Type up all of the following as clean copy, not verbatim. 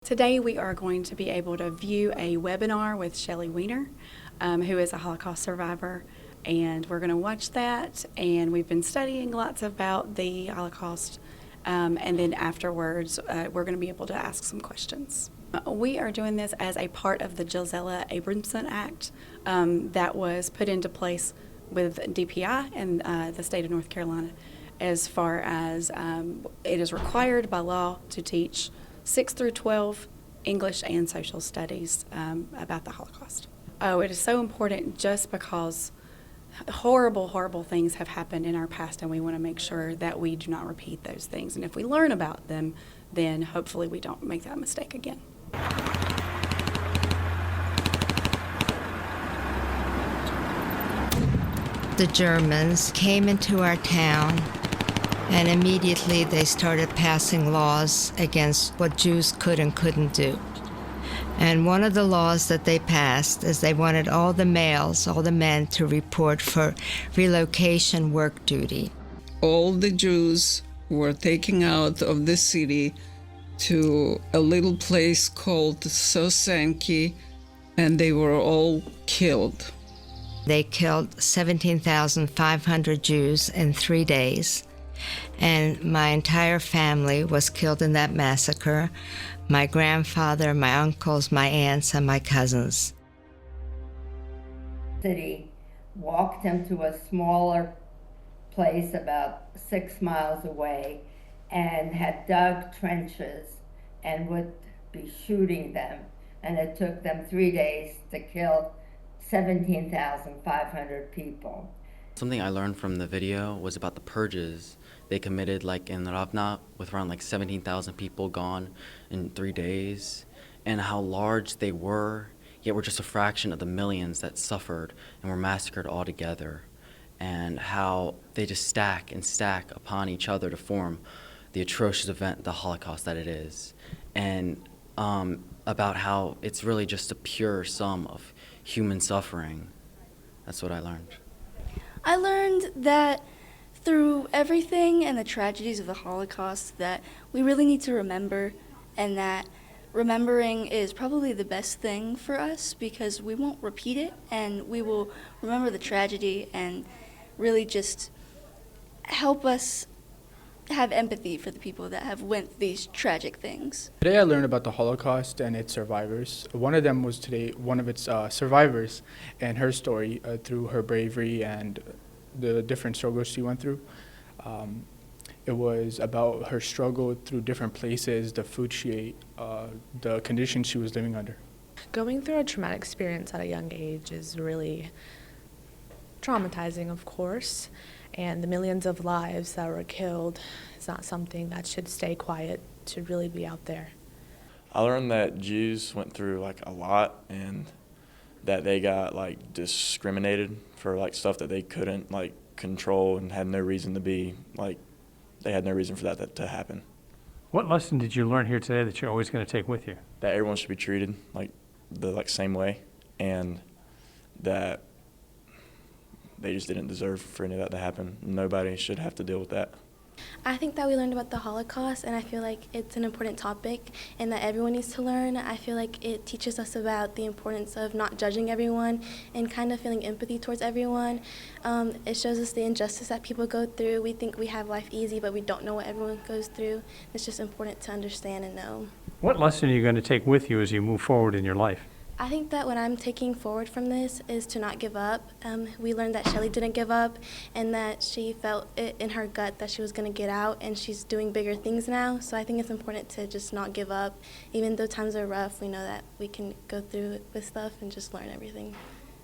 Today we are going to be able to view a webinar with Shelly Weiner, who is a Holocaust survivor, and we're going to watch that. And we've been studying lots about the Holocaust, and then afterwards we're going to be able to ask some questions. We are doing this as a part of the Josella-Abramson Act that was put into place with DPI and the state of North Carolina, as far as it is required by law to teach 6 through 12 English and social studies about the Holocaust. Oh, it is so important just because horrible, horrible things have happened in our past, and we want to make sure that we do not repeat those things. And if we learn about them, then hopefully we don't make that mistake again. The Germans came into our town, and immediately they started passing laws against what Jews could and couldn't do. And one of the laws that they passed is they wanted all the males, all the men, to report for relocation work duty. All the Jews were taken out of the city to a little place called Sosanki, and they were all killed. They killed 17,500 Jews in 3 days. And my entire family was killed in that massacre. My grandfather, my uncles, my aunts, and my cousins. City walked them to a smaller place about 6 miles away and had dug trenches and would be shooting them. And it took them 3 days to kill 17,500 people. Something I learned from the video was about the purges they committed, like in Ravna, with around like 17,000 people gone in 3 days, and how large they were, yet were just a fraction of the millions that suffered and were massacred altogether, and how they just stack and stack upon each other to form the atrocious event, the Holocaust that it is, and about how it's really just a pure sum of human suffering. That's what I learned. I learned that through everything and the tragedies of the Holocaust, that we really need to remember, and that remembering is probably the best thing for us because we won't repeat it, and we will remember the tragedy and really just help us have empathy for the people that have went these tragic things. Today I learned about the Holocaust and its survivors. One of them was today one of its survivors, and her story through her bravery and the different struggles she went through. It was about her struggle through different places, the food she ate, the conditions she was living under. Going through a traumatic experience at a young age is really traumatizing, of course, and the millions of lives that were killed is not something that should stay quiet, should really be out there. I learned that Jews went through like a lot, and that they got like discriminated for like stuff that they couldn't like control and had no reason to be, like they had no reason for that to happen. What lesson did you learn here today that you're always going to take with you? That everyone should be treated like the same way, and that they just didn't deserve for any of that to happen. Nobody should have to deal with that. I think that we learned about the Holocaust, and I feel like it's an important topic and that everyone needs to learn. I feel like it teaches us about the importance of not judging everyone and kind of feeling empathy towards everyone. It shows us the injustice that people go through. We think we have life easy, but we don't know what everyone goes through. It's just important to understand and know. What lesson are you going to take with you as you move forward in your life? I think that what I'm taking forward from this is to not give up. We learned that Shelly didn't give up and that she felt it in her gut that she was going to get out, and she's doing bigger things now. So I think it's important to just not give up. Even though times are rough, we know that we can go through it with stuff and just learn everything.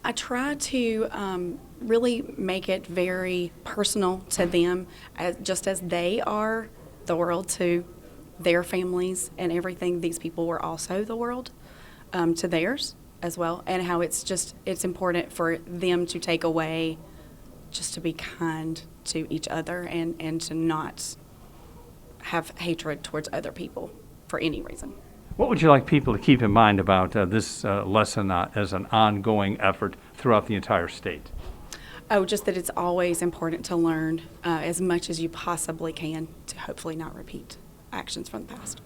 I try to really make it very personal to them, just as they are the world to their families and everything. These people were also the world to theirs as well, and how it's important for them to take away just to be kind to each other and to not have hatred towards other people for any reason. What would you like people to keep in mind about this lesson as an ongoing effort throughout the entire state? Oh, just that it's always important to learn as much as you possibly can to hopefully not repeat actions from the past.